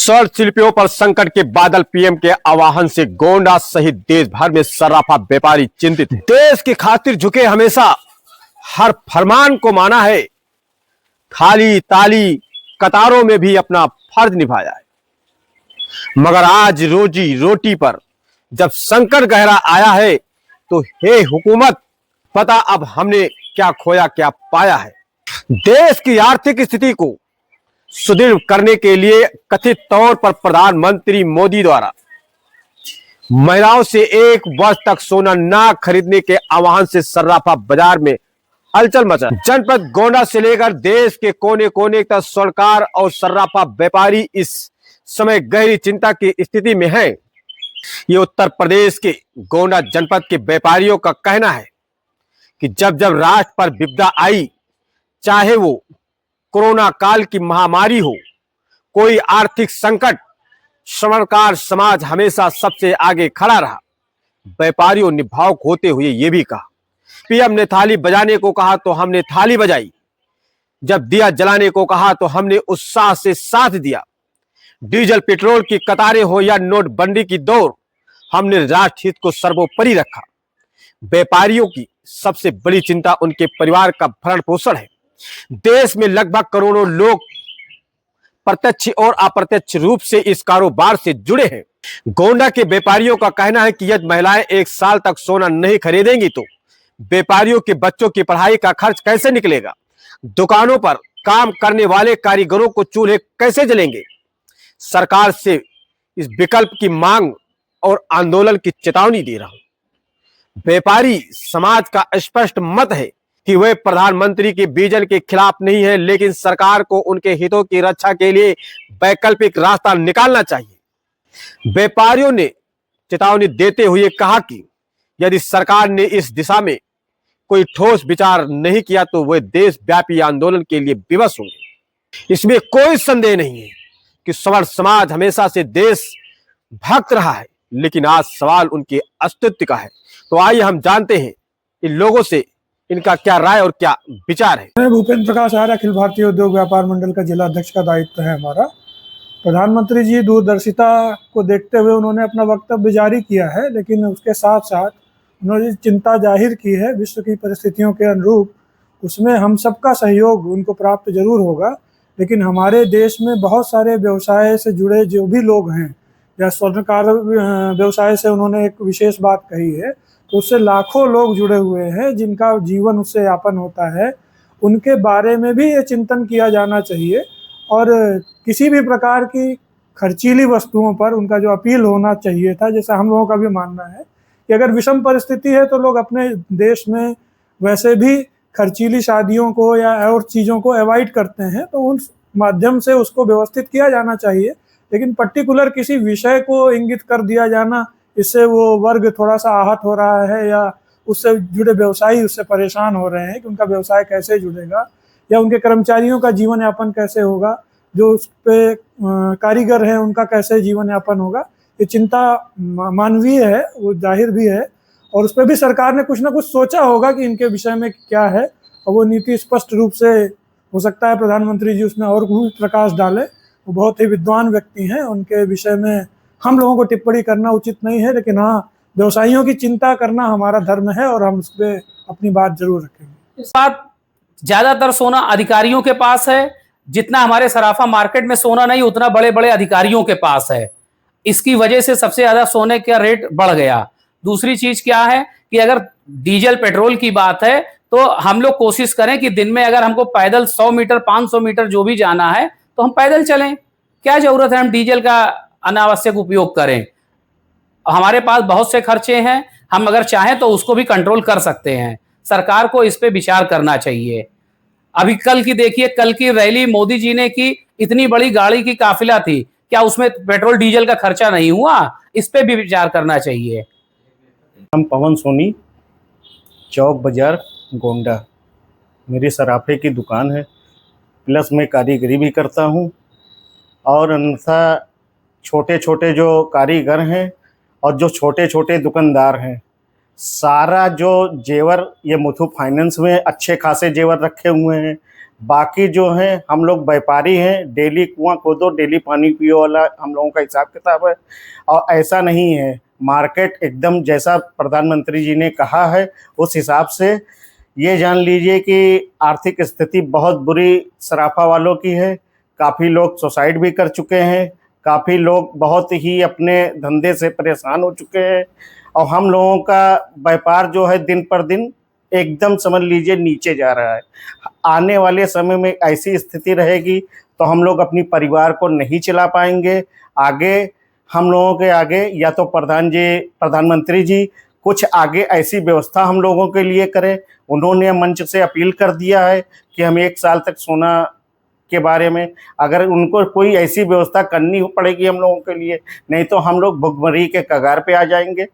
स्वर्ण शिल्पियों पर संकट के बादल, पीएम के आह्वान से गोंडा सहित देश भर में सर्राफा व्यापारी चिंतित हैं। देश की खातिर झुके, हमेशा हर फरमान को माना है, थाली ताली कतारों में भी अपना फर्ज निभाया है। मगर आज रोजी रोटी पर जब संकट गहरा आया है तो हे हुकूमत, पता अब हमने क्या खोया क्या पाया है। देश की आर्थिक स्थिति को सुदृढ़ करने के लिए कथित तौर पर प्रधानमंत्री मोदी द्वारा महिलाओं से 1 वर्ष तक सोना ना खरीदने के आह्वान से सर्राफा बाजार में हलचल मचा। जनपद गोंडा से लेकर देश के कोने कोने तक स्वर्णकार और सर्राफा व्यापारी इस समय गहरी चिंता की स्थिति में हैं। ये उत्तर प्रदेश के गोंडा जनपद के व्यापारियों का कहना है कि जब जब राष्ट्र पर विपदा आई, चाहे वो कोरोना काल की महामारी हो, कोई आर्थिक संकट, स्वर्णकार समाज हमेशा सबसे आगे खड़ा रहा। व्यापारियों ने भावुक होते हुए ये भी कहा, पीएम ने थाली बजाने को कहा तो हमने थाली बजाई, जब दिया जलाने को कहा तो हमने उत्साह से साथ दिया। डीजल पेट्रोल की कतारें हो या नोटबंदी की दौड़, हमने राष्ट्रहित को सर्वोपरि रखा। व्यापारियों की सबसे बड़ी चिंता उनके परिवार का भरण पोषण है। देश में लगभग करोड़ों लोग प्रत्यक्ष और अप्रत्यक्ष रूप से इस कारोबार से जुड़े हैं। गोंडा के व्यापारियों का कहना है कि यदि महिलाएं 1 साल तक सोना नहीं खरीदेंगी तो व्यापारियों के बच्चों की पढ़ाई का खर्च कैसे निकलेगा, दुकानों पर काम करने वाले कारीगरों को चूल्हे कैसे जलेंगे। सरकार से इस विकल्प की मांग और आंदोलन की चेतावनी दे रहा हूं। व्यापारी समाज का स्पष्ट मत है कि वे प्रधानमंत्री के विजन के खिलाफ नहीं है, लेकिन सरकार को उनके हितों की रक्षा के लिए वैकल्पिक रास्ता निकालना चाहिए। व्यापारियों ने चेतावनी देते हुए कहा कि यदि सरकार ने इस दिशा में कोई ठोस विचार नहीं किया तो वे देशव्यापी आंदोलन के लिए विवश होंगे। इसमें कोई संदेह नहीं है कि स्वर्ण समाज हमेशा से देश भक्त रहा है, लेकिन आज सवाल उनके अस्तित्व का है। तो आइए हम जानते हैं इन लोगों से इनका क्या राय और क्या विचार है। मैं भूपेंद्र प्रकाश आर्य, अखिल भारतीय उद्योग व्यापार मंडल का जिला अध्यक्ष का दायित्व है हमारा। प्रधानमंत्री जी दूरदर्शिता को देखते हुए उन्होंने अपना वक्तव्य जारी किया है, लेकिन उसके साथ साथ उन्होंने चिंता जाहिर की है विश्व की परिस्थितियों के अनुरूप। उसमें हम सबका सहयोग उनको प्राप्त जरूर होगा, लेकिन हमारे देश में बहुत सारे व्यवसाय से जुड़े जो भी लोग हैं, या स्वर्णकार व्यवसाय से उन्होंने एक विशेष बात कही है, तो उससे लाखों लोग जुड़े हुए हैं जिनका जीवन उससे यापन होता है। उनके बारे में भी ये चिंतन किया जाना चाहिए और किसी भी प्रकार की खर्चीली वस्तुओं पर उनका जो अपील होना चाहिए था, जैसा हम लोगों का भी मानना है कि अगर विषम परिस्थिति है तो लोग अपने देश में वैसे भी खर्चीली शादियों को या और चीज़ों को अवॉइड करते हैं, तो उन माध्यम से उसको व्यवस्थित किया जाना चाहिए। लेकिन पर्टिकुलर किसी विषय को इंगित कर दिया जाना, इससे वो वर्ग थोड़ा सा आहत हो रहा है या उससे जुड़े व्यवसायी उससे परेशान हो रहे हैं कि उनका व्यवसाय कैसे जुड़ेगा या उनके कर्मचारियों का जीवन यापन कैसे होगा, जो उस पे कारीगर हैं उनका कैसे जीवन यापन होगा। ये चिंता मानवीय है, वो जाहिर भी है, और उस पर भी सरकार ने कुछ ना कुछ सोचा होगा कि इनके विषय में क्या है, और वो नीति स्पष्ट रूप से हो सकता है प्रधानमंत्री जी उसमें और भी प्रकाश डाले। वो बहुत ही विद्वान व्यक्ति हैं, उनके विषय में हम लोगों को टिप्पणी करना उचित नहीं है, लेकिन हाँ, व्यवसायियों की चिंता करना हमारा धर्म है और हम उस पर अपनी बात जरूर रखेंगे। इस बात ज्यादातर सोना अधिकारियों के पास है, जितना हमारे सराफा मार्केट में सोना नहीं उतना बड़े बड़े अधिकारियों के पास है। इसकी वजह से सबसे ज्यादा सोने का रेट बढ़ गया। दूसरी चीज क्या है कि अगर डीजल पेट्रोल की बात है तो हम लोग कोशिश करें कि दिन में अगर हमको पैदल 100 मीटर 500 मीटर जो भी जाना है तो हम पैदल चलें। क्या जरूरत है हम डीजल का अनावश्यक उपयोग करें। हमारे पास बहुत से खर्चे हैं, हम अगर चाहें तो उसको भी कंट्रोल कर सकते हैं। सरकार को इस पे विचार करना चाहिए। अभी कल की देखिए, कल की रैली मोदी जी ने की, इतनी बड़ी गाड़ी की काफिला थी, क्या उसमें पेट्रोल डीजल का खर्चा नहीं हुआ? इस पे भी विचार करना चाहिए। हम पवन सोनी, चौक बाजार गोंडा, मेरी सराफे की दुकान है, प्लस मैं कारीगरी भी करता हूँ। और अन्यथा छोटे छोटे जो कारीगर हैं और जो छोटे छोटे दुकानदार हैं, सारा जो जेवर ये मुथूट फाइनेंस में अच्छे खासे जेवर रखे हुए हैं, बाकी जो है हम लोग व्यापारी हैं, डेली कुआं खोदो डेली पानी पियो वाला हम लोगों का हिसाब किताब है। और ऐसा नहीं है, मार्केट एकदम जैसा प्रधानमंत्री जी ने कहा है उस हिसाब से ये जान लीजिए कि आर्थिक स्थिति बहुत बुरी सराफा वालों की है। काफ़ी लोग सुसाइड भी कर चुके हैं, काफ़ी लोग बहुत ही अपने धंधे से परेशान हो चुके हैं और हम लोगों का व्यापार जो है दिन पर दिन एकदम समझ लीजिए नीचे जा रहा है। आने वाले समय में ऐसी स्थिति रहेगी तो हम लोग अपनी परिवार को नहीं चला पाएंगे। आगे हम लोगों के आगे या तो प्रधानमंत्री जी कुछ आगे ऐसी व्यवस्था हम लोगों के लिए करें। उन्होंने मंच से अपील कर दिया है कि हम 1 साल तक सोना के बारे में, अगर उनको कोई ऐसी व्यवस्था करनी पड़ेगी हम लोगों के लिए, नहीं तो हम लोग भुखमरी के कगार पे आ जाएंगे।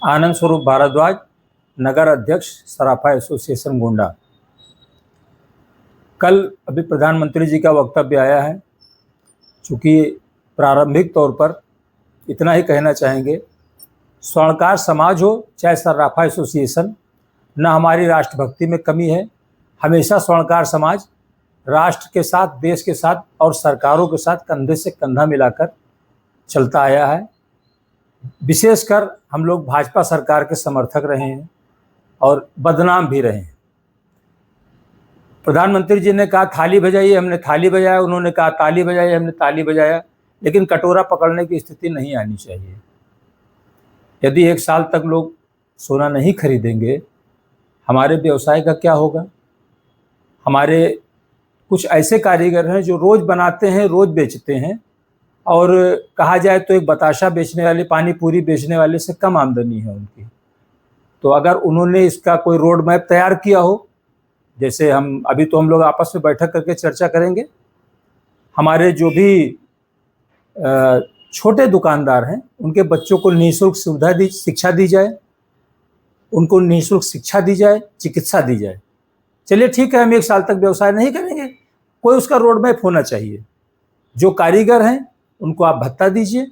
आनंद स्वरूप भारद्वाज, नगर अध्यक्ष सराफा एसोसिएशन गोंडा। कल अभी प्रधानमंत्री जी का वक्तव्य आया है, चूँकि प्रारंभिक तौर पर इतना ही कहना चाहेंगे, स्वर्णकार समाज हो चाहे सराफा एसोसिएशन, न हमारी राष्ट्रभक्ति में कमी है। हमेशा स्वर्णकार समाज राष्ट्र के साथ, देश के साथ और सरकारों के साथ कंधे से कंधा मिलाकर चलता आया है। विशेषकर हम लोग भाजपा सरकार के समर्थक रहे हैं और बदनाम भी रहे हैं। प्रधानमंत्री जी ने कहा थाली बजाइए, हमने थाली बजाया, उन्होंने कहा ताली बजाइए, हमने ताली बजाया, लेकिन कटोरा पकड़ने की स्थिति नहीं आनी चाहिए। यदि 1 साल तक लोग सोना नहीं खरीदेंगे, हमारे व्यवसाय का क्या होगा? हमारे कुछ ऐसे कारीगर हैं जो रोज़ बनाते हैं, रोज़ बेचते हैं, और कहा जाए तो एक बताशा बेचने वाले, पानी पूरी बेचने वाले से कम आमदनी है उनकी। तो अगर उन्होंने इसका कोई रोड मैप तैयार किया हो, जैसे हम लोग आपस में बैठक करके चर्चा करेंगे, हमारे जो भी छोटे दुकानदार हैं उनके बच्चों को निःशुल्क शिक्षा दी जाए, उनको निःशुल्क शिक्षा दी जाए, चिकित्सा दी जाए। चलिए ठीक है, हम 1 साल तक व्यवसाय नहीं करेंगे, कोई उसका रोड मैप होना चाहिए। जो कारीगर हैं उनको आप भत्ता दीजिए,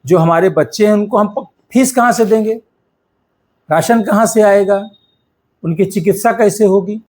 जो हमारे बच्चे हैं उनको हम फीस कहाँ से देंगे, राशन कहाँ से आएगा, उनकी चिकित्सा कैसे होगी?